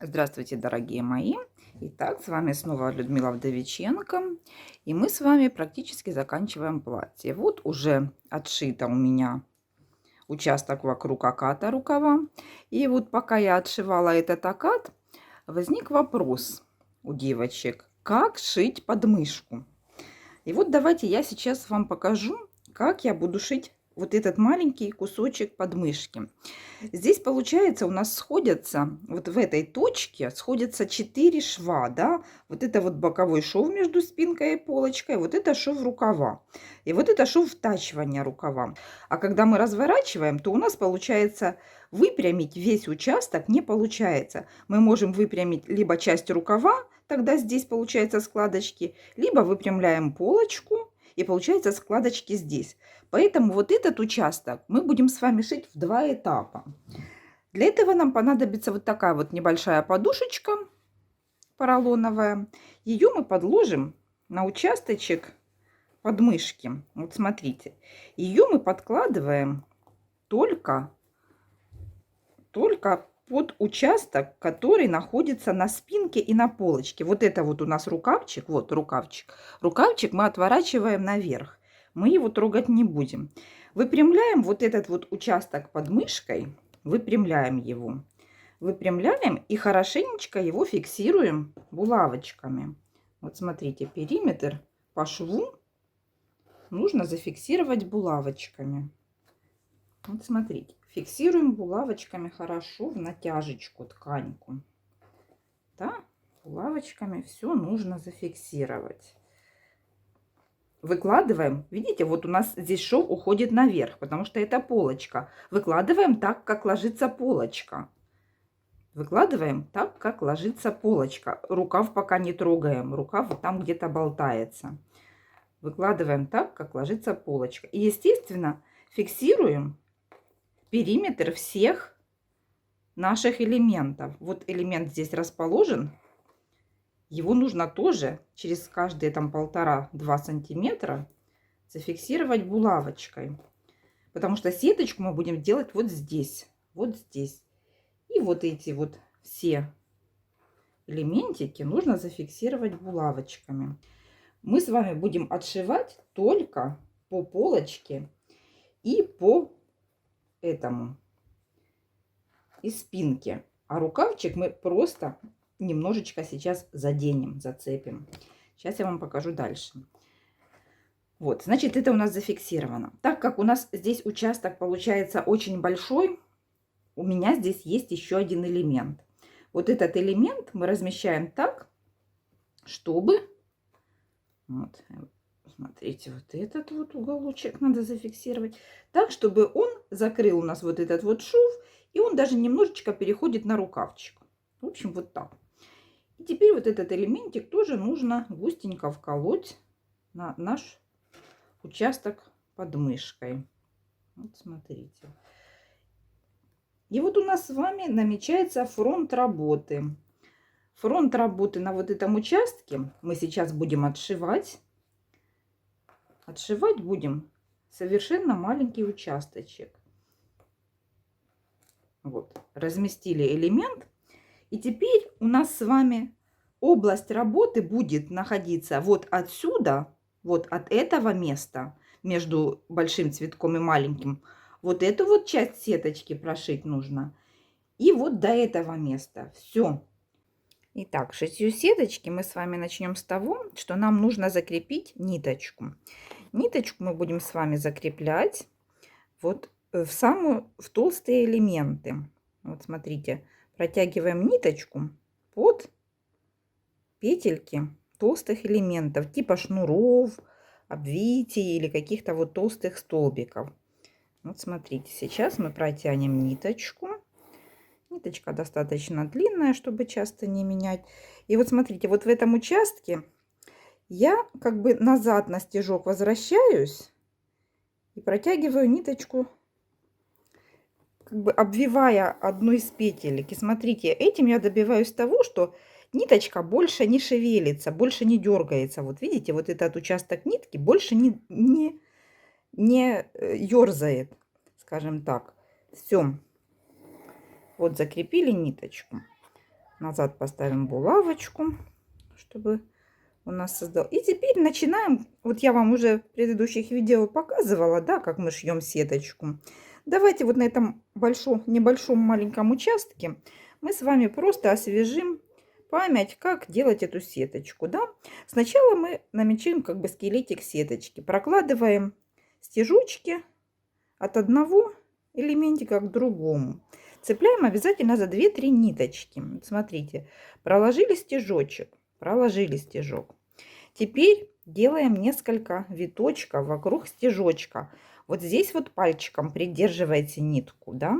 Здравствуйте, дорогие мои! Итак, с вами снова Людмила Вдовиченко. И мы с вами практически заканчиваем платье. Вот уже отшито у меня участок вокруг оката рукава. И вот пока я отшивала этот окат, возник вопрос у девочек, как шить подмышку. И вот давайте я сейчас вам покажу, как я буду шить вот этот маленький кусочек подмышки. Здесь получается у нас сходятся, вот в этой точке сходятся 4 шва, да. Вот это вот боковой шов между спинкой и полочкой, вот это шов рукава. И вот это шов втачивания рукава. А когда мы разворачиваем, то у нас получается выпрямить весь участок не получается. Мы можем выпрямить либо часть рукава, тогда здесь получается складочки, либо выпрямляем полочку и получается складочки здесь. Поэтому вот этот участок мы будем с вами шить в 2 этапа. Для этого нам понадобится вот такая вот небольшая подушечка поролоновая. Ее мы подложим на участочек подмышки. Вот смотрите, ее мы подкладываем только под участок, который находится на спинке и на полочке. Вот это вот у нас рукавчик, вот рукавчик. Рукавчик мы отворачиваем наверх. Мы его трогать не будем. Выпрямляем вот этот вот участок под мышкой, выпрямляем его. Выпрямляем и хорошенечко его фиксируем булавочками. Вот смотрите, периметр по шву нужно зафиксировать булавочками. Вот смотрите, фиксируем булавочками хорошо в натяжечку тканьку. Да, булавочками все нужно зафиксировать. Выкладываем, видите, вот у нас здесь шов уходит наверх, потому что это полочка. Выкладываем так, как ложится полочка. Выкладываем так, как ложится полочка. Рукав пока не трогаем, рукав вот там где-то болтается. Выкладываем так, как ложится полочка. И, естественно, фиксируем периметр всех наших элементов. Вот элемент здесь расположен. Его нужно тоже через каждые там 1,5-2 сантиметра зафиксировать булавочкой. Потому что сеточку мы будем делать вот здесь. Вот здесь. И вот эти вот все элементики нужно зафиксировать булавочками. Мы с вами будем отшивать только по полочке и по этому и спинке. А рукавчик мы просто немножечко сейчас заденем, зацепим. Сейчас я вам покажу дальше. Вот, значит, это у нас зафиксировано. Так как у нас здесь участок получается очень большой, у меня здесь есть еще один элемент. Вот этот элемент мы размещаем так, чтобы... Вот, смотрите, вот этот вот уголочек надо зафиксировать. Так, чтобы он закрыл у нас вот этот вот шов. И он даже немножечко переходит на рукавчик. В общем, вот так. И теперь вот этот элементик тоже нужно густенько вколоть на наш участок под мышкой. Вот смотрите. И вот у нас с вами намечается фронт работы. Фронт работы на вот этом участке мы сейчас будем отшивать. Отшивать будем совершенно маленький участочек. Вот, разместили элемент. И теперь у нас с вами область работы будет находиться вот отсюда, вот от этого места, между большим цветком и маленьким. Вот эту вот часть сеточки прошить нужно. И вот до этого места. Все. Итак, шитью сеточки мы с вами начнем с того, что нам нужно закрепить ниточку. Ниточку мы будем с вами закреплять вот в толстые элементы. Вот смотрите, протягиваем ниточку под петельки толстых элементов, типа шнуров, обвитий или каких-то вот толстых столбиков. Вот смотрите, сейчас мы протянем ниточку. Ниточка достаточно длинная, чтобы часто не менять. И вот смотрите, вот в этом участке я как бы назад на стежок возвращаюсь и протягиваю ниточку, как бы обвивая одну из петелек. И смотрите, этим я добиваюсь того, что ниточка больше не шевелится, больше не дергается. Вот видите, вот этот участок нитки больше не ерзает, скажем так. Все. Вот закрепили ниточку. Назад поставим булавочку, чтобы у нас создал. И теперь начинаем. Вот я вам уже в предыдущих видео показывала, да, как мы шьем сеточку. Давайте вот на этом небольшом маленьком участке мы с вами просто освежим память, как делать эту сеточку, да. Сначала мы намечаем как бы скелетик сеточки, прокладываем стежочки от одного элементика к другому. Цепляем обязательно за 2-3 ниточки. Смотрите, проложили стежочек, проложили стежок. Теперь делаем несколько виточков вокруг стежочка. Вот здесь вот пальчиком придерживайте нитку, да.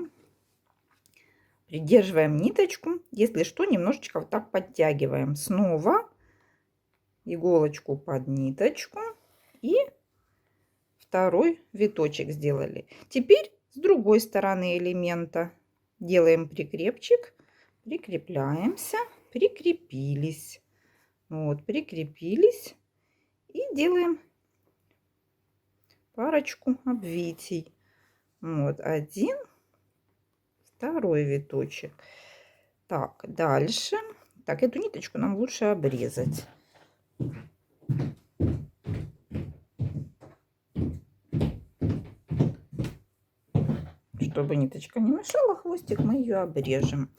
Придерживаем ниточку. Если что, немножечко вот так подтягиваем. Снова иголочку под ниточку и второй виточек сделали. Теперь с другой стороны элемента делаем прикрепчик, прикрепляемся, прикрепились. Вот, прикрепились и делаем парочку обвитий. Вот, один, второй виточек. Так, дальше. Так, эту ниточку нам лучше обрезать. Чтобы ниточка не мешала, хвостик мы ее обрежем.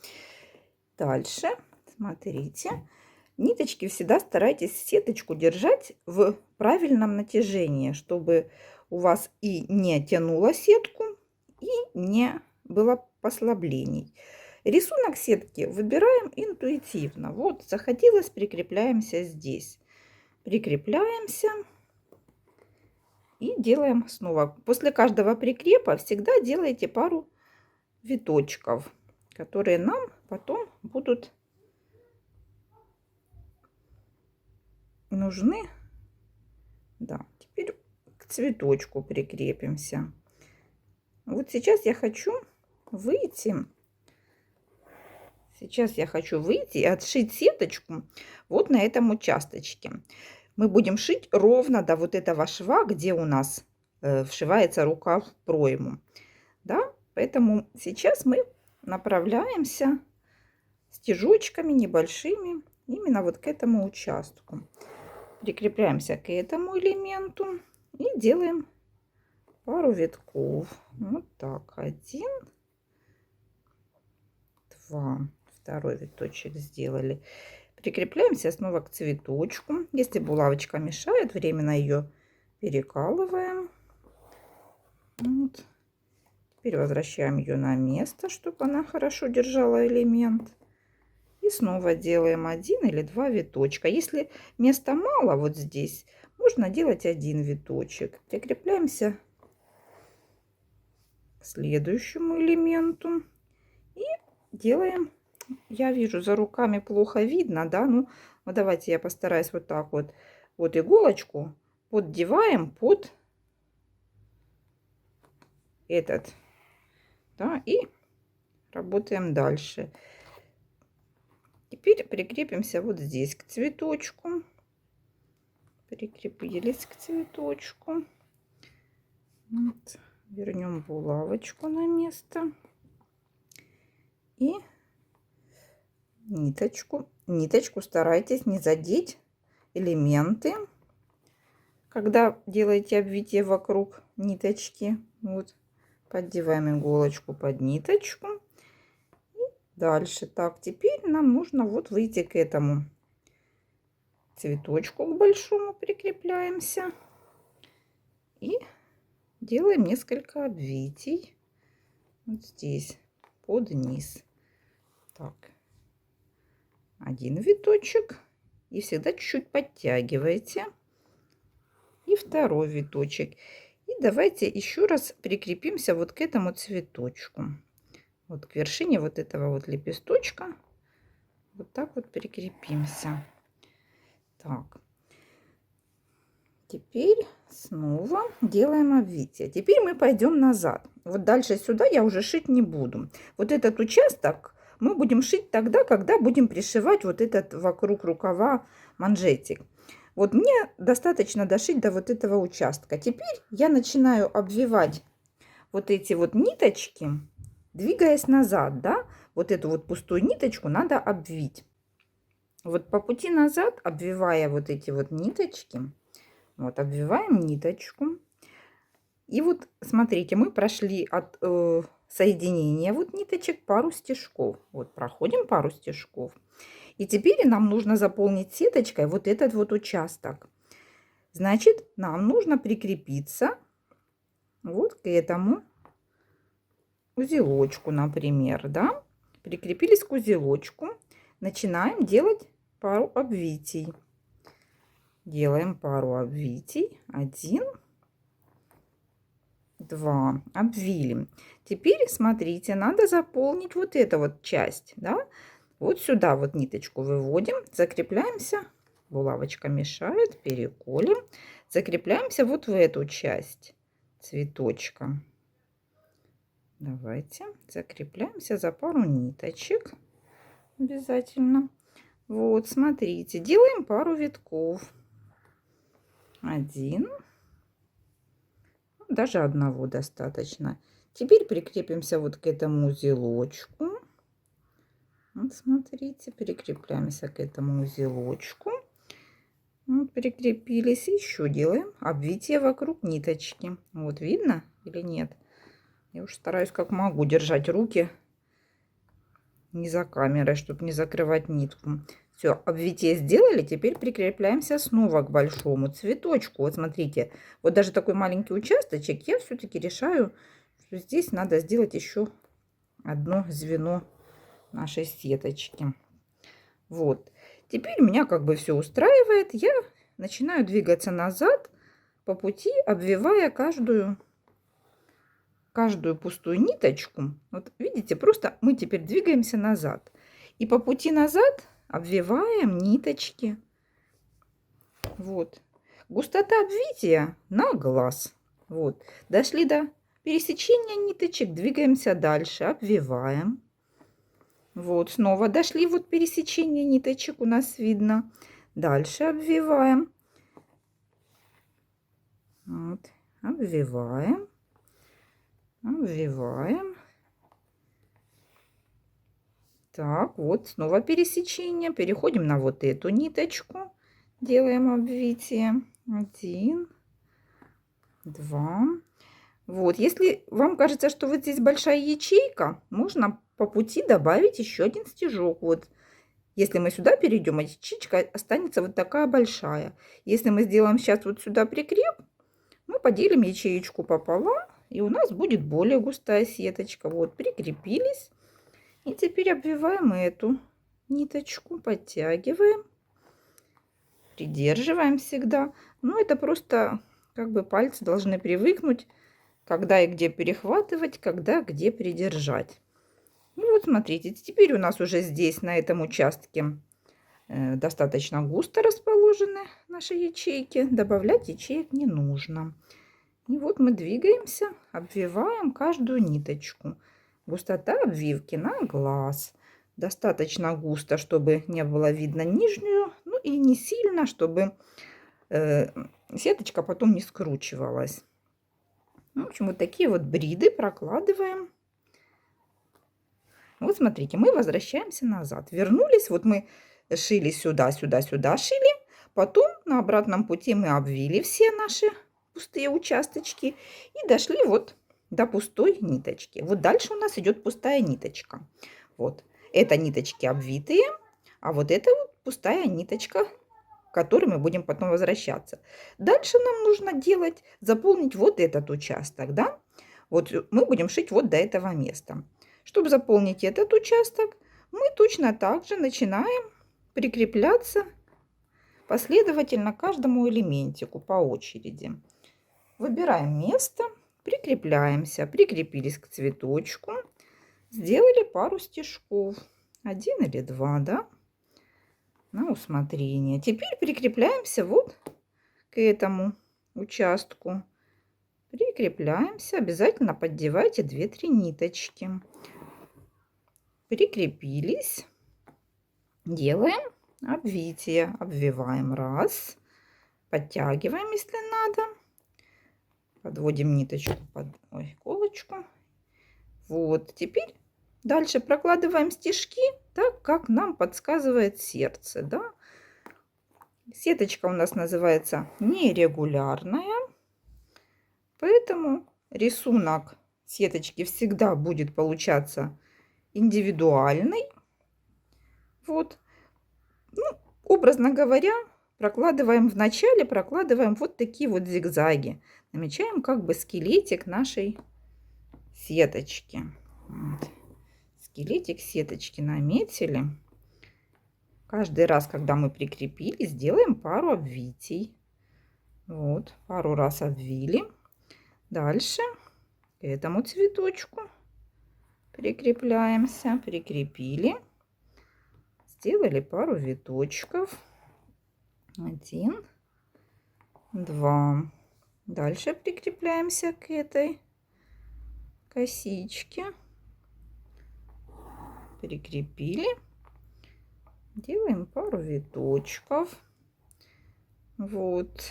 Дальше, смотрите, ниточки всегда старайтесь сеточку держать в правильном натяжении, чтобы у вас и не тянуло сетку, и не было послаблений. Рисунок сетки выбираем интуитивно. Вот, захотелось, прикрепляемся здесь. Прикрепляемся. И делаем снова. После каждого прикрепа всегда делайте пару виточков, которые нам потом будут нужны. Да, теперь к цветочку прикрепимся. Вот сейчас я хочу выйти. Сейчас я хочу выйти и отшить сеточку вот на этом участочке. Мы будем шить ровно до вот этого шва, где у нас вшивается рукав в пройму. Да? Поэтому сейчас мы направляемся стежочками небольшими именно вот к этому участку. Прикрепляемся к этому элементу и делаем пару витков. Вот так. 1, 2. Второй виточек сделали. Прикрепляемся снова к цветочку. Если булавочка мешает, временно ее перекалываем. Вот. Теперь возвращаем ее на место, чтобы она хорошо держала элемент. И снова делаем 1 или 2 виточка. Если места мало вот здесь, можно делать 1 виточек. Прикрепляемся к следующему элементу. И делаем... Я вижу, за руками плохо видно, да, ну, вот давайте я постараюсь вот так вот. Вот иголочку поддеваем под этот, да, и работаем дальше. Теперь прикрепимся вот здесь к цветочку. Прикрепились к цветочку. Вот. Вернем булавочку на место. И ниточку старайтесь не задеть элементы, когда делаете обвитие вокруг ниточки. Вот, поддеваем иголочку под ниточку. И дальше. Так, теперь нам нужно вот выйти к этому цветочку, к большому прикрепляемся. И делаем несколько обвитий. Вот здесь, под низ. Так. 1 виточек и всегда чуть-чуть подтягивайте, и второй виточек. И давайте еще раз прикрепимся вот к этому цветочку, вот к вершине вот этого вот лепесточка. Вот так вот прикрепимся. Так, теперь снова делаем обвитие. Теперь мы пойдем назад. Вот дальше сюда я уже шить не буду. Вот этот участок мы будем шить тогда, когда будем пришивать вот этот вокруг рукава манжетик. Вот мне достаточно дошить до вот этого участка. Теперь я начинаю обвивать вот эти вот ниточки, двигаясь назад, да, вот эту вот пустую ниточку надо обвить. Вот по пути назад, обвивая вот эти вот ниточки, вот обвиваем ниточку. И вот смотрите, мы прошли от соединения вот ниточек пару стежков. Вот проходим пару стежков. И теперь нам нужно заполнить сеточкой вот этот вот участок. Значит, нам нужно прикрепиться вот к этому узелочку, например, да. Прикрепились к узелочку. Начинаем делать пару обвитий. Делаем пару обвитий. 1, 2. Обвили. Теперь, смотрите, надо заполнить вот эту вот часть, да. Вот сюда вот ниточку выводим, закрепляемся. Булавочка мешает, переколем. Закрепляемся вот в эту часть цветочка. Давайте закрепляемся за пару ниточек обязательно. Вот, смотрите, делаем пару витков. 1, даже одного достаточно. Теперь прикрепимся вот к этому узелочку. Вот, смотрите, прикрепляемся к этому узелочку. Вот, прикрепились. Еще делаем обвитие вокруг ниточки. Вот, видно или нет? Я уж стараюсь как могу держать руки не за камерой, чтобы не закрывать нитку. Все, обвитие сделали. Теперь прикрепляемся снова к большому цветочку. Вот смотрите, вот даже такой маленький участочек, я все-таки решаю, что здесь надо сделать еще одно звено нашей сеточки. Вот. Теперь меня как бы все устраивает. Я начинаю двигаться назад по пути, обвивая каждую пустую ниточку. Вот видите, просто мы теперь двигаемся назад. И по пути назад обвиваем ниточки. Вот. Густота обвития на глаз. Вот. Дошли до пересечения ниточек, двигаемся дальше, обвиваем. Вот, снова дошли, вот пересечение ниточек у нас видно. Дальше обвиваем. Вот, обвиваем. Обвиваем. Так, вот снова пересечение. Переходим на вот эту ниточку. Делаем обвитие. 1, 2. Вот, если вам кажется, что вот здесь большая ячейка, можно по пути добавить еще один стежок. Вот, если мы сюда перейдем, а ячейка останется вот такая большая. Если мы сделаем сейчас вот сюда прикреп, мы поделим ячеечку пополам, и у нас будет более густая сеточка. Вот, прикрепились. И теперь обвиваем эту ниточку, подтягиваем, придерживаем всегда. Но это просто как бы пальцы должны привыкнуть, когда и где перехватывать, когда где придержать. И вот смотрите, теперь у нас уже здесь на этом участке достаточно густо расположены наши ячейки. Добавлять ячеек не нужно. И вот мы двигаемся, обвиваем каждую ниточку. Густота обвивки на глаз. Достаточно густо, чтобы не было видно нижнюю, ну и не сильно, чтобы сеточка потом не скручивалась. В общем, вот такие вот бриды прокладываем. Вот смотрите, мы возвращаемся назад. Вернулись, вот мы шили сюда, сюда, сюда шили. Потом на обратном пути мы обвили все наши пустые участочки и дошли вот до пустой ниточки. Вот дальше у нас идет пустая ниточка. Вот это ниточки обвитые, а вот это вот пустая ниточка, к которой мы будем потом возвращаться. Дальше нам нужно делать, заполнить вот этот участок, да? Вот мы будем шить вот до этого места. Чтобы заполнить этот участок, мы точно так же начинаем прикрепляться последовательно к каждому элементику по очереди. Выбираем место, прикрепляемся, прикрепились к цветочку, сделали пару стежков, 1 или 2, да, на усмотрение. Теперь прикрепляемся вот к этому участку. Прикрепляемся, обязательно поддевайте 2-3 ниточки. Прикрепились, делаем обвитие, обвиваем раз, подтягиваем, если надо, подводим ниточку под иголочку. Вот, теперь дальше прокладываем стежки так, как нам подсказывает сердце, да. Сеточка у нас называется нерегулярная, поэтому рисунок сеточки всегда будет получаться индивидуальный. Вот, ну, образно говоря, вначале прокладываем вот такие вот зигзаги. Намечаем как бы скелетик нашей сеточки. Вот. Скелетик сеточки наметили. Каждый раз, когда мы прикрепили, сделаем пару обвитий. Вот, пару раз обвили. Дальше к этому цветочку прикрепляемся. Прикрепили. Сделали пару виточков. 1, 2. Дальше прикрепляемся к этой косичке. Прикрепили. Делаем пару виточков. Вот.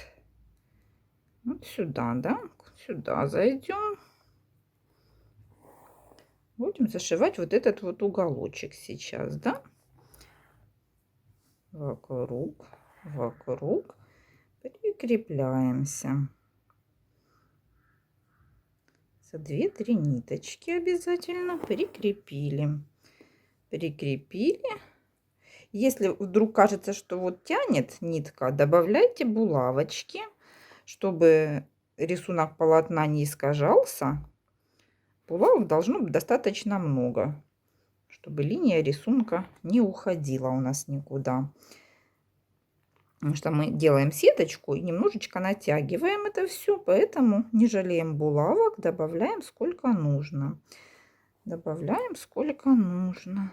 Вот сюда, да? Сюда зайдем. Будем зашивать вот этот вот уголочек сейчас, да? Вокруг, вокруг. Прикрепляемся. За 2-3 ниточки обязательно прикрепили. Прикрепили. Если вдруг кажется, что вот тянет нитка, добавляйте булавочки, чтобы рисунок полотна не искажался. Булавок должно быть достаточно много, чтобы линия рисунка не уходила у нас никуда. Потому что мы делаем сеточку и немножечко натягиваем это все, поэтому не жалеем булавок, добавляем сколько нужно. Добавляем сколько нужно,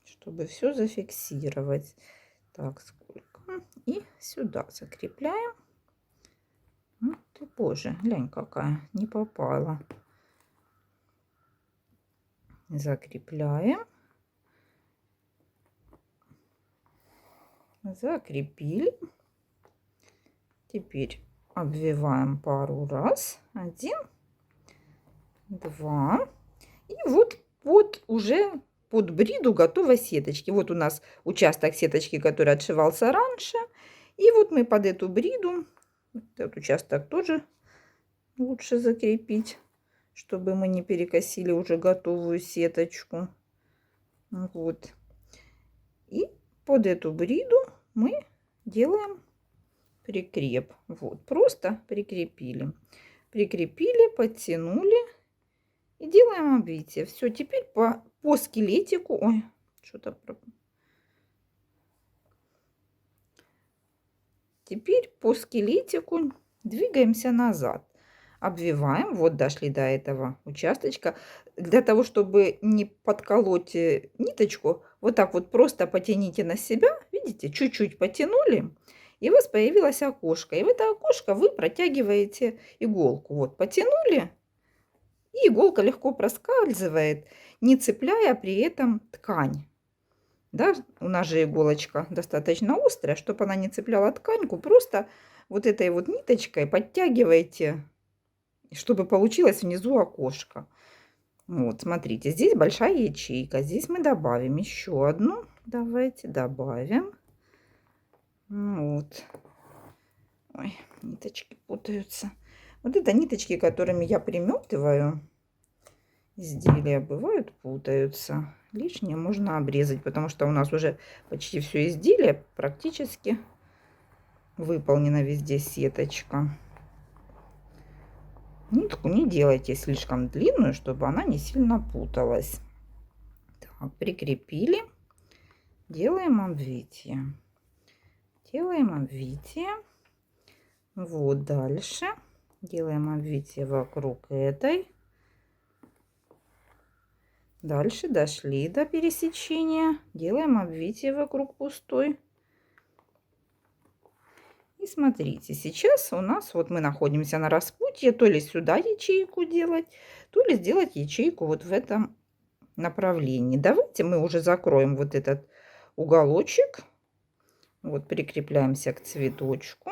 чтобы все зафиксировать. Так, сколько? И сюда закрепляем. Ну, ты, боже, глянь, какая не попала. Закрепляем. Закрепили. Теперь обвиваем пару раз. 1, 2. И вот уже под бриду готова сеточки. Вот у нас участок сеточки, который отшивался раньше. И вот мы под эту бриду, этот участок тоже лучше закрепить, чтобы мы не перекосили уже готовую сеточку. Вот. И под эту бриду мы делаем прикреп. Вот, просто прикрепили. Прикрепили, подтянули и делаем обвитие. Все, теперь по скелетику. Ой, что-то. Теперь по скелетику двигаемся назад. Обвиваем. Вот дошли до этого участочка. Для того, чтобы не подколоть ниточку, вот так вот просто потяните на себя. Видите, чуть-чуть потянули. И у вас появилось окошко. И в это окошко вы протягиваете иголку. Вот, потянули. И иголка легко проскальзывает, не цепляя при этом ткань. Да, у нас же иголочка достаточно острая, чтобы она не цепляла тканьку. Просто вот этой вот ниточкой подтягивайте, чтобы получилось внизу окошко. Вот, смотрите, здесь большая ячейка. Здесь мы добавим еще одну. Давайте добавим. Вот. Ой, ниточки путаются. Вот это ниточки, которыми я приметываю изделия, бывают путаются. Лишнее можно обрезать, потому что у нас уже почти все изделие практически выполнена везде сеточка. Нитку не делайте слишком длинную, чтобы она не сильно путалась. Так, прикрепили. Делаем обвитие. Делаем обвитие. Вот дальше. Делаем обвитие вокруг этой. Дальше дошли до пересечения. Делаем обвитие вокруг пустой. И смотрите, сейчас у нас вот мы находимся на распутье. То ли сюда ячейку делать, то ли сделать ячейку вот в этом направлении. Давайте мы уже закроем вот этот уголочек. Вот прикрепляемся к цветочку.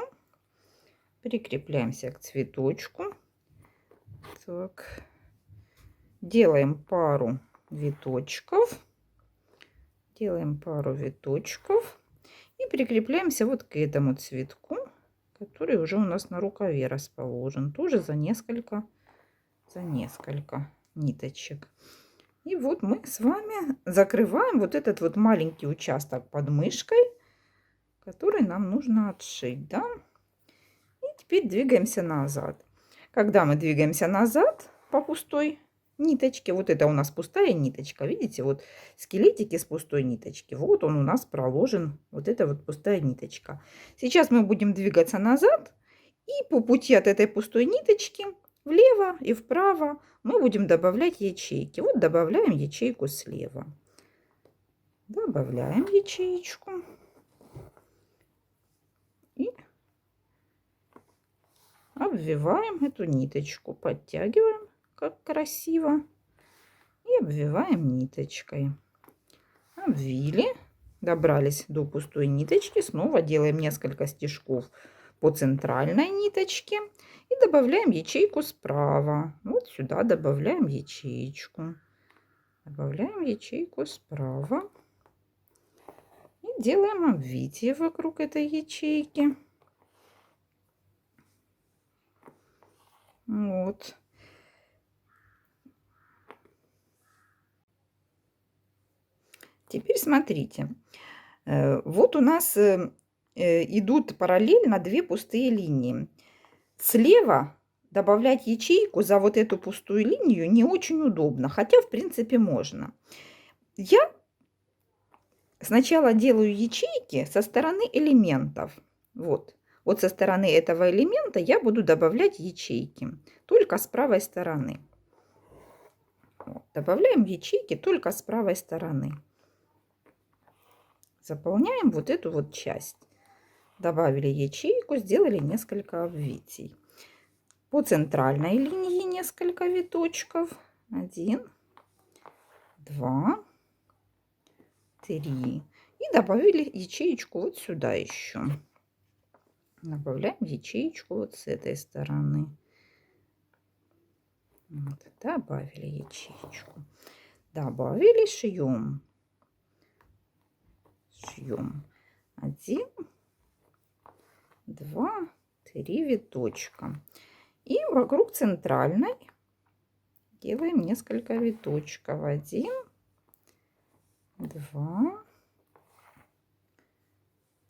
Прикрепляемся к цветочку. Так. делаем пару виточков. Делаем пару виточков. И прикрепляемся вот к этому цветку, который уже у нас на рукаве расположен. Тоже за несколько ниточек. И вот мы с вами закрываем вот этот вот маленький участок под мышкой, который нам нужно отшить, да? И теперь двигаемся назад. Когда мы двигаемся назад по пустой ниточке, вот это у нас пустая ниточка, видите, вот скелетики с пустой ниточки, вот он у нас проложен, вот эта вот пустая ниточка. Сейчас мы будем двигаться назад, и по пути от этой пустой ниточки влево и вправо мы будем добавлять ячейки. Вот добавляем ячейку слева. Добавляем ячеечку. И обвиваем эту ниточку. Подтягиваем, как красиво. И обвиваем ниточкой. Обвили. Добрались до пустой ниточки. Снова делаем несколько стежков по центральной ниточке. И добавляем ячейку справа. Вот сюда добавляем ячеечку. Добавляем ячейку справа. И делаем обвитие вокруг этой ячейки. Вот. Теперь смотрите. Вот у нас идут параллельно две пустые линии. Слева добавлять ячейку за вот эту пустую линию не очень удобно, хотя в принципе можно. Я сначала делаю ячейки со стороны элементов. Вот со стороны этого элемента я буду добавлять ячейки только с правой стороны. Вот, добавляем ячейки только с правой стороны. Заполняем вот эту вот часть. Добавили ячейку, сделали несколько обвитий. По центральной линии несколько виточков. 1, 2, 3. И добавили ячеечку вот сюда еще. Добавляем ячеечку вот с этой стороны. Вот, добавили ячеечку. Добавили, шьем. Шьем 1, 2, 3 виточка. И вокруг центральной делаем несколько виточков. 1, 2,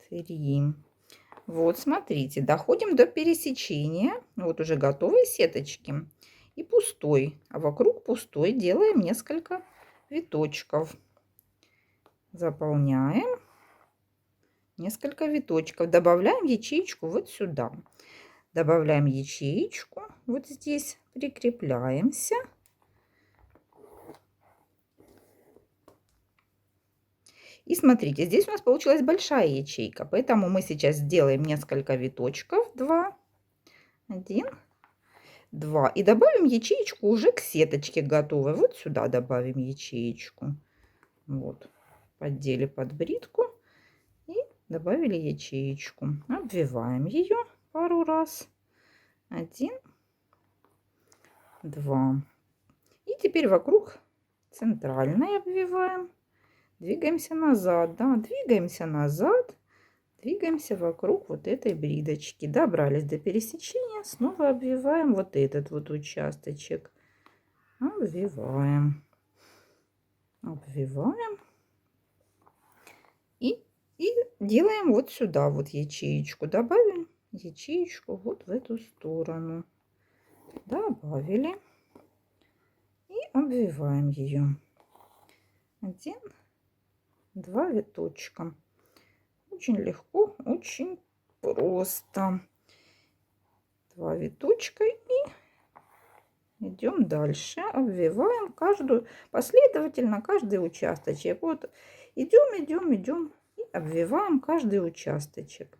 3. Вот, смотрите, доходим до пересечения. Вот уже готовые сеточки и пустой. А вокруг пустой делаем несколько виточков. Заполняем несколько виточков. Добавляем ячеечку вот сюда. Добавляем ячеечку вот здесь. Прикрепляемся. И смотрите, здесь у нас получилась большая ячейка. Поэтому мы сейчас сделаем несколько виточков. 2, 1, 2. И добавим ячеечку уже к сеточке готовой. Вот сюда добавим ячеечку. Вот. Поддели под бритку и добавили ячеечку. Обвиваем ее пару раз. 1, 2. И теперь вокруг центральной обвиваем. Двигаемся назад, да, двигаемся назад. Двигаемся вокруг вот этой бридочки. Добрались до пересечения. Снова обвиваем вот этот вот участочек. Обвиваем. Обвиваем. И делаем вот сюда вот ячеечку. Добавим ячеечку вот в эту сторону. Добавили. И обвиваем ее. 1, 2 виточка. Очень легко, очень просто. 2 виточка и идем дальше. Обвиваем последовательно каждый участочек. Вот идем и обвиваем каждый участочек.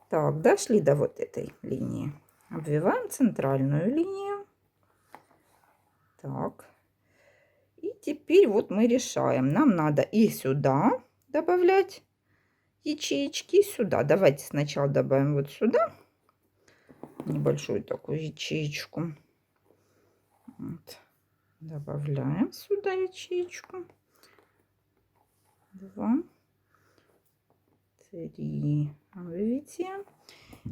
Так, дошли до вот этой линии. Обвиваем центральную линию. Так. И теперь вот мы решаем. Нам надо и сюда добавлять ячеечки, и сюда. Давайте сначала добавим вот сюда небольшую такую ячеечку. Вот. Добавляем сюда ячеечку. 2, 3. Видите?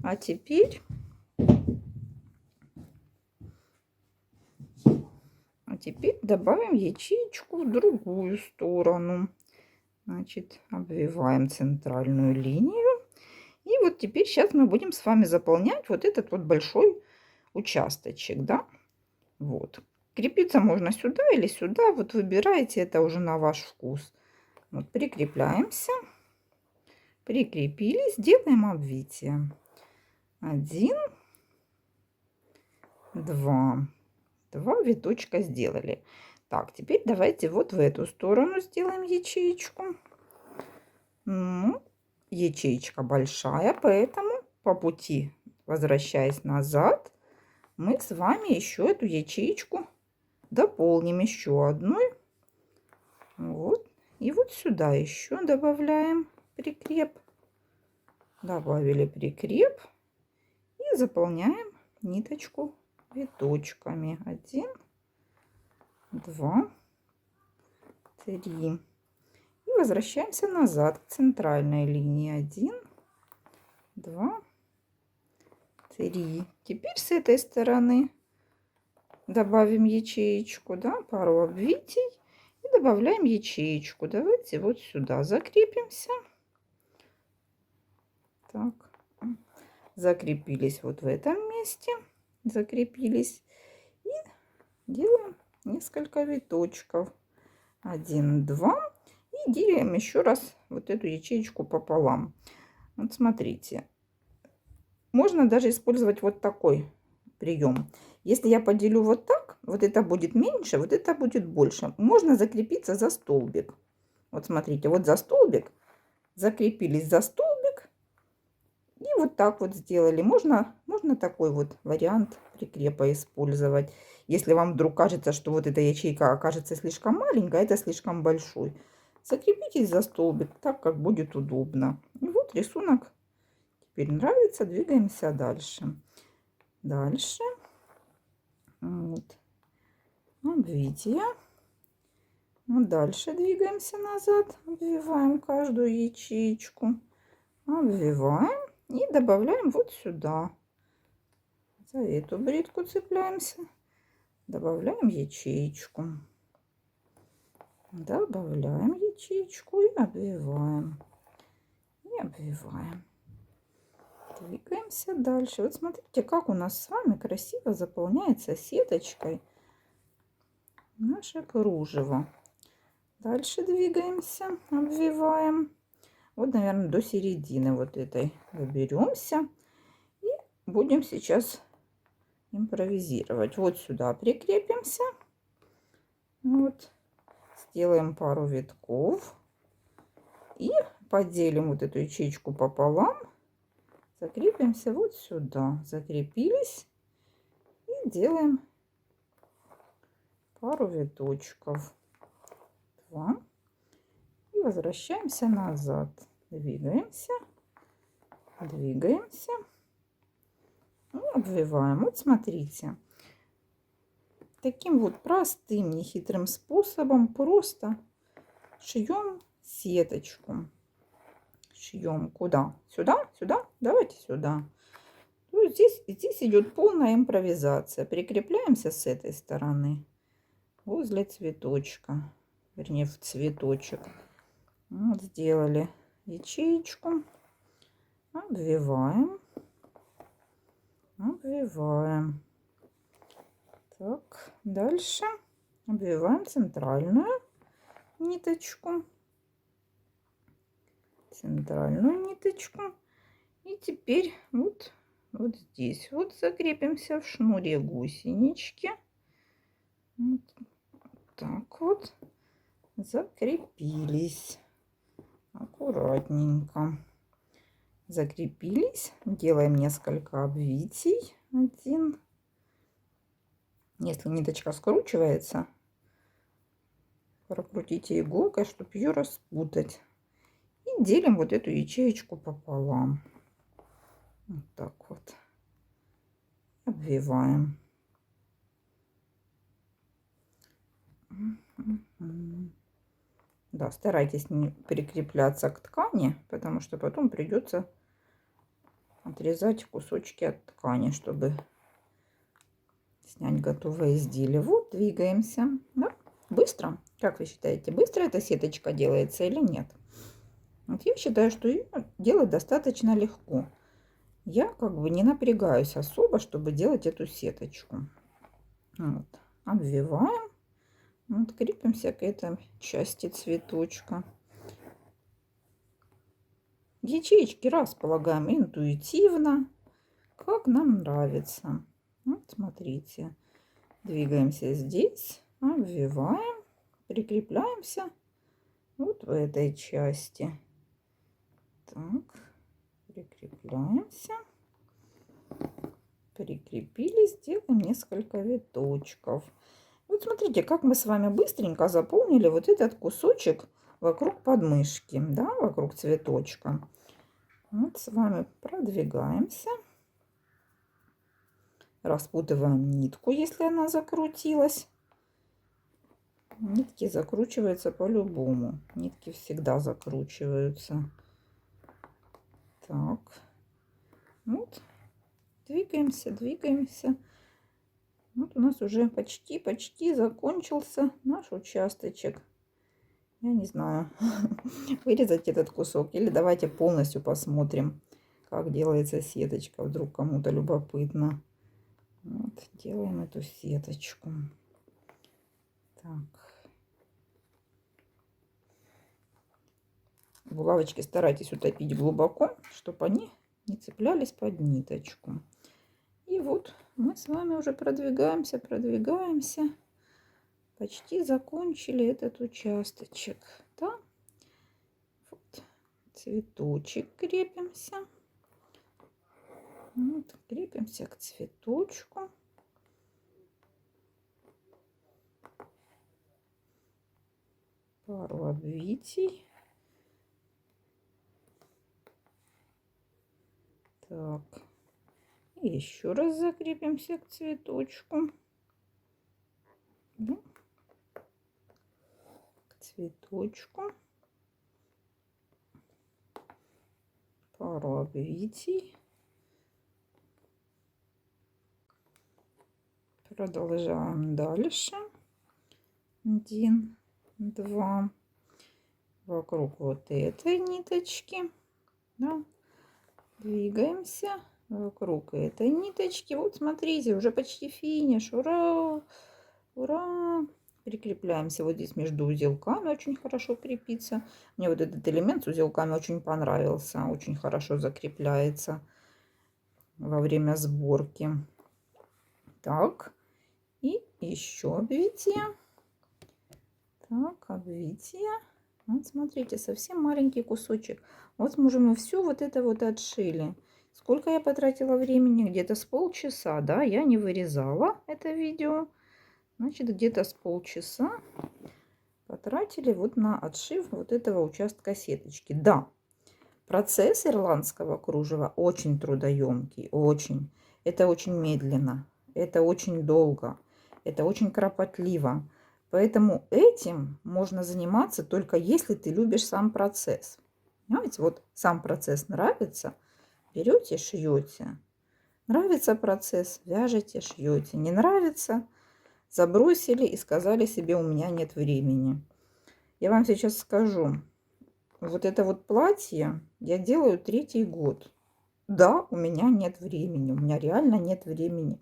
А теперь добавим ячеечку в другую сторону. Значит, обвиваем центральную линию. И вот теперь сейчас мы будем с вами заполнять вот этот вот большой участочек, да? Вот. Крепиться можно сюда или сюда. Вот выбираете, это уже на ваш вкус. Вот прикрепляемся. Прикрепились. Делаем обвитие. 1, 2. 2 виточка сделали. Так, теперь давайте вот в эту сторону сделаем ячеечку. Ну, ячеечка большая, поэтому по пути, возвращаясь назад, мы с вами еще эту ячеечку дополним еще одной. Вот. И вот сюда еще добавляем прикреп. Добавили прикреп и заполняем ниточку виточками. 1, 2, 3. И возвращаемся назад к центральной линии. 1, 2, 3. Теперь с этой стороны добавим ячеечку, да, пару обвитий и добавляем ячеечку. Давайте вот сюда закрепимся. Так, закрепились вот в этом месте, закрепились и делаем несколько виточков. 1, 2 и делим еще раз вот эту ячеечку пополам. Вот смотрите, можно даже использовать вот такой прием. Если я поделю вот так, вот это будет меньше, вот это будет больше. Можно закрепиться за столбик. Вот смотрите, вот за столбик, закрепились за столбик и вот так вот сделали. Можно такой вот вариант прикрепа использовать. Если вам вдруг кажется, что вот эта ячейка окажется слишком маленькая, это слишком большой, закрепитесь за столбик так, как будет удобно. И вот рисунок теперь нравится. Двигаемся дальше. Дальше. Вот. Обвитие. Вот дальше двигаемся назад. Обвиваем каждую ячеечку. Обвиваем и добавляем вот сюда. За эту бритку цепляемся. Добавляем ячеечку. Добавляем ячеечку и обвиваем. И обвиваем. Двигаемся дальше. Вот смотрите, как у нас с вами красиво заполняется сеточкой наше кружево. Дальше двигаемся, обвиваем. Вот, наверное, до середины вот этой доберемся. И будем сейчас импровизировать. Вот сюда прикрепимся. Вот. Сделаем пару витков. И поделим вот эту ячейку пополам. Закрепимся вот сюда. Закрепились. И делаем пару виточков. 2. И возвращаемся назад. Двигаемся. Двигаемся. И обвиваем. Вот смотрите. Таким вот простым, нехитрым способом просто шьем сеточку. Шьем куда? Сюда? Сюда? Давайте сюда. Ну, здесь идет полная импровизация. Прикрепляемся с этой стороны возле цветочка. Вернее, в цветочек. Вот сделали ячеечку. Обвиваем. Обвиваем. Так, дальше обвиваем центральную ниточку. Центральную ниточку. И теперь вот здесь вот закрепимся в шнуре гусенички. Вот так вот закрепились. Аккуратненько закрепились. Делаем несколько обвитий. 1. Если ниточка скручивается, прокрутите иголкой, чтобы ее распутать. И делим вот эту ячеечку пополам. Вот так вот. Обвиваем. Да, старайтесь не прикрепляться к ткани, потому что потом придется отрезать кусочки от ткани, чтобы снять готовое изделие. Вот, двигаемся. Да? Быстро? Как вы считаете, быстро эта сеточка делается или нет? Вот я считаю, что ее делать достаточно легко. Я как бы не напрягаюсь особо, чтобы делать эту сеточку. Вот. Обвиваем. Вот, крепимся к этой части цветочка. Ячеечки располагаем интуитивно, как нам нравится. Вот, смотрите. Двигаемся здесь, обвиваем, прикрепляемся вот в этой части. Так, прикрепляемся. Прикрепились, делаем несколько виточков. Вот смотрите, как мы с вами быстренько заполнили вот этот кусочек вокруг подмышки, да, вокруг цветочка. Вот с вами продвигаемся. Распутываем нитку, если она закрутилась. Нитки закручиваются по-любому. Нитки всегда закручиваются. Так. Вот. Двигаемся, двигаемся. Вот у нас уже почти закончился наш участочек. Я не знаю, вырезать этот кусок или давайте полностью посмотрим, как делается сеточка. Вдруг кому-то любопытно. Вот, делаем эту сеточку. Так. Булавочки старайтесь утопить глубоко, чтобы они не цеплялись под ниточку. И вот мы с вами уже продвигаемся. Почти закончили этот участочек. Да? Вот. Цветочек крепимся. Вот, крепимся к цветочку. Пару обвитий. Так. И еще раз закрепимся к цветочку. К цветочку. Пару обвитий. Продолжаем дальше. 1, 2. Вокруг вот этой ниточки. Да. Двигаемся вокруг этой ниточки. Вот смотрите, уже почти финиш. Ура! Ура! Прикрепляемся вот здесь между узелками. Очень хорошо крепится. Мне вот этот элемент с узелками очень понравился. Очень хорошо закрепляется во время сборки. Так. И еще обвитие. Так, обвитие. Вот смотрите, совсем маленький кусочек. Вот мы уже все вот это вот отшили. Сколько я потратила времени? Где-то с полчаса, да? Я не вырезала это видео. Значит, где-то с полчаса потратили вот на отшив вот этого участка сеточки. Да, процесс ирландского кружева очень трудоемкий, очень. Это очень медленно, это очень долго, это очень кропотливо. Поэтому этим можно заниматься только если ты любишь сам процесс. Понимаете, вот сам процесс нравится, берете, шьете. Нравится процесс, вяжете, шьете. Не нравится, забросили и сказали себе, у меня нет времени. Я вам сейчас скажу, вот это вот платье я делаю 3-й год. Да, у меня нет времени, у меня реально нет времени.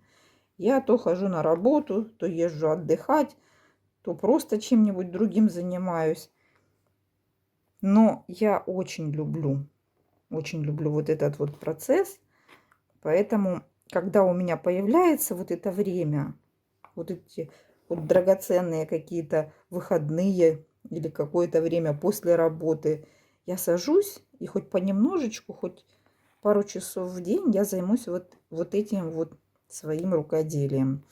Я то хожу на работу, то езжу отдыхать, то просто чем-нибудь другим занимаюсь. Но я очень люблю вот этот вот процесс. Поэтому, когда у меня появляется вот это время, вот эти вот драгоценные какие-то выходные или какое-то время после работы, я сажусь и хоть понемножечку, хоть пару часов в день я займусь вот этим вот своим рукоделием.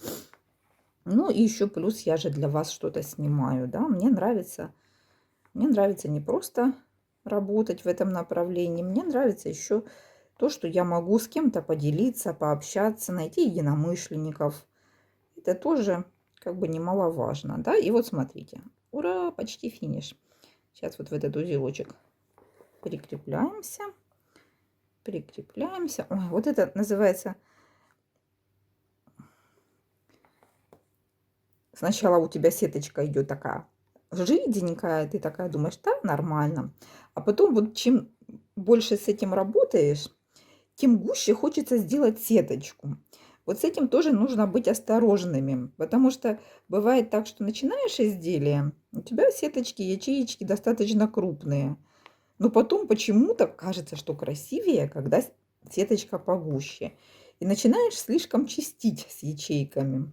Ну и еще плюс я же для вас что-то снимаю, да, мне нравится не просто работать в этом направлении, мне нравится еще то, что я могу с кем-то поделиться, пообщаться, найти единомышленников. Это тоже как бы немаловажно, да. И вот смотрите, ура, почти финиш. Сейчас вот в этот узелочек прикрепляемся. Прикрепляемся. Ой, вот это называется... Сначала у тебя сеточка идет такая жиденькая, ты такая думаешь, да, нормально. А потом вот чем больше с этим работаешь, тем гуще хочется сделать сеточку. Вот с этим тоже нужно быть осторожными, потому что бывает так, что начинаешь изделие, у тебя сеточки, ячеечки достаточно крупные, но потом почему-то кажется, что красивее, когда сеточка погуще. И начинаешь слишком чистить с ячейками.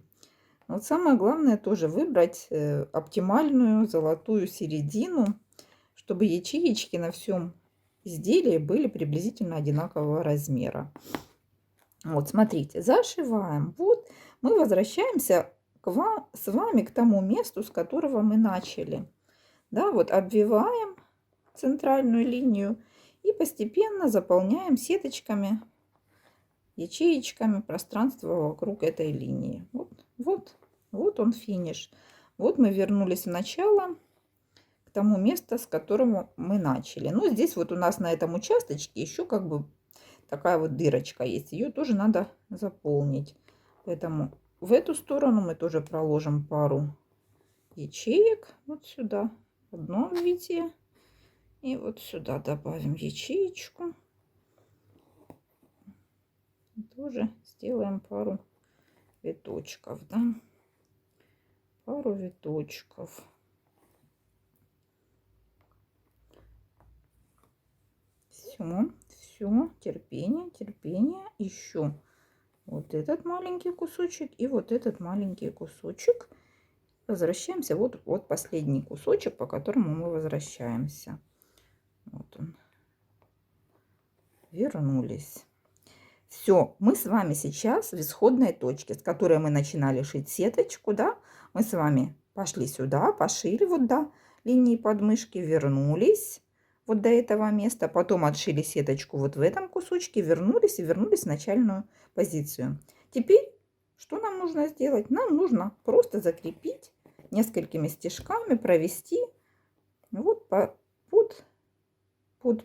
Вот самое главное тоже выбрать оптимальную золотую середину, чтобы ячеечки на всем изделии были приблизительно одинакового размера. Вот, смотрите, зашиваем. Вот мы возвращаемся с вами к тому месту, с которого мы начали. Да, вот обвиваем центральную линию и постепенно заполняем сеточками, ячеечками пространство вокруг этой линии. Вот он финиш. Вот мы вернулись в начало, к тому месту, с которого мы начали. Но здесь вот у нас на этом участочке еще как бы такая вот дырочка есть. Ее тоже надо заполнить. Поэтому в эту сторону мы тоже проложим пару ячеек. Вот сюда одно видите. И вот сюда добавим ячеечку. Тоже сделаем пару виточков, да? Пару виточков. Все, терпение. Еще вот этот маленький кусочек и вот этот маленький кусочек. Возвращаемся. Вот последний кусочек, по которому мы возвращаемся. Вот он. Вернулись. Все, мы с вами сейчас в исходной точке, с которой мы начинали шить сеточку, да? Мы с вами пошли сюда, пошили вот до линии подмышки, вернулись вот до этого места, потом отшили сеточку вот в этом кусочке, вернулись и вернулись в начальную позицию. Теперь что нам нужно сделать? Нам нужно просто закрепить несколькими стежками, провести вот под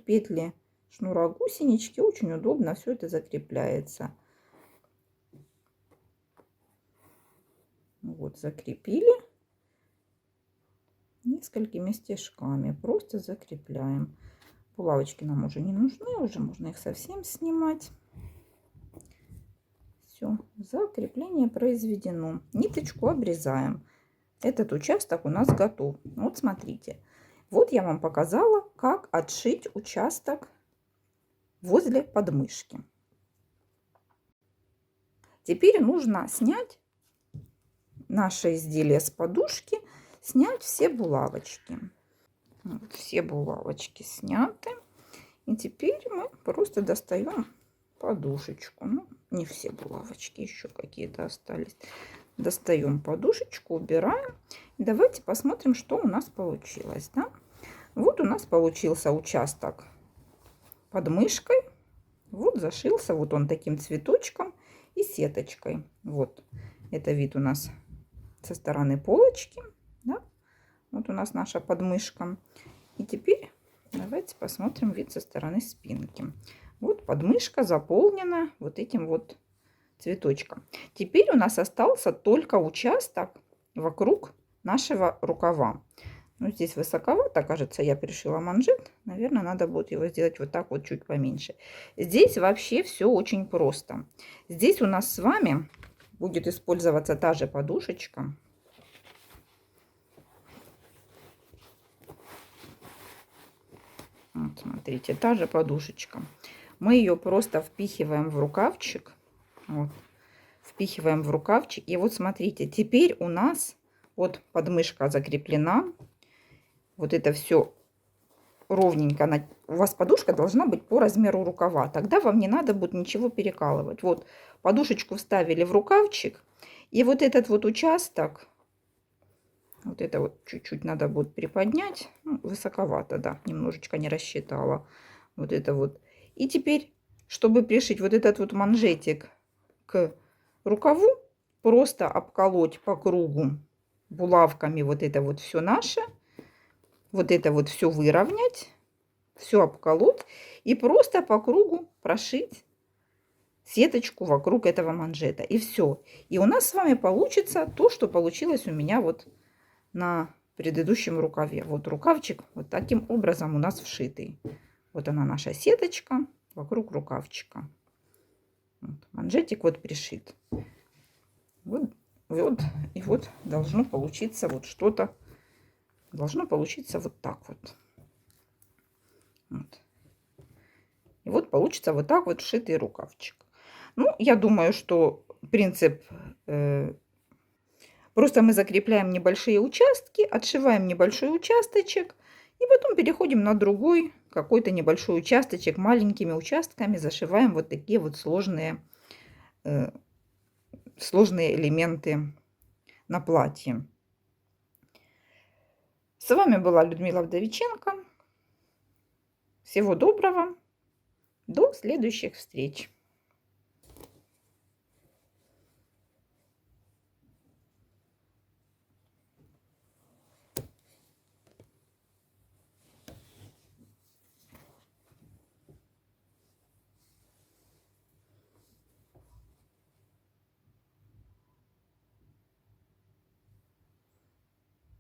петли шнура гусенички. Очень удобно все это закрепляется. Вот закрепили несколькими стежками, просто закрепляем. Булавочки нам уже не нужны, уже можно их совсем снимать. Все, закрепление произведено. Ниточку обрезаем. Этот участок у нас готов. Вот смотрите, вот я вам показала, как отшить участок возле подмышки. Теперь нужно снять наше изделие с подушки, снять все булавочки. Вот, все булавочки сняты. И теперь мы просто достаем подушечку. Ну, не все булавочки, еще какие-то остались. Достаем подушечку, убираем. И давайте посмотрим, что у нас получилось. Да? Вот у нас получился участок под мышкой. Вот зашился, вот он таким цветочком и сеточкой. Вот это вид у нас со стороны полочки. Да? Вот у нас наша подмышка. И теперь давайте посмотрим вид со стороны спинки. Вот подмышка заполнена вот этим вот цветочком. Теперь у нас остался только участок вокруг нашего рукава. Ну, здесь высоковато, кажется, я пришила манжет. Наверное, надо будет его сделать вот так вот чуть поменьше. Здесь вообще все очень просто. Здесь у нас с вами будет использоваться та же подушечка. Вот, смотрите, та же подушечка. Мы ее просто впихиваем в рукавчик. Вот, впихиваем в рукавчик. И вот смотрите, теперь у нас вот подмышка закреплена. Вот это все ровненько. У вас подушка должна быть по размеру рукава. Тогда вам не надо будет ничего перекалывать. Вот подушечку вставили в рукавчик. И вот этот вот участок, вот это вот чуть-чуть надо будет приподнять. Ну, высоковато, да, немножечко не рассчитала. Вот это вот. И теперь, чтобы пришить вот этот вот манжетик к рукаву, просто обколоть по кругу булавками вот это вот все наше. Вот это вот все выровнять, все обколоть и просто по кругу прошить сеточку вокруг этого манжета. И все. И у нас с вами получится то, что получилось у меня вот на предыдущем рукаве. Вот рукавчик вот таким образом у нас вшитый. Вот она наша сеточка вокруг рукавчика. Вот, манжетик вот пришит. Вот, и вот должно получиться вот что-то. Должно получиться вот так вот. Вот. И вот получится вот так вот вшитый рукавчик. Ну, я думаю, что принцип... просто мы закрепляем небольшие участки, отшиваем небольшой участочек. И потом переходим на другой какой-то небольшой участочек. Маленькими участками зашиваем вот такие вот сложные элементы на платье. С вами была Людмила Вдовиченко. Всего доброго. До следующих встреч.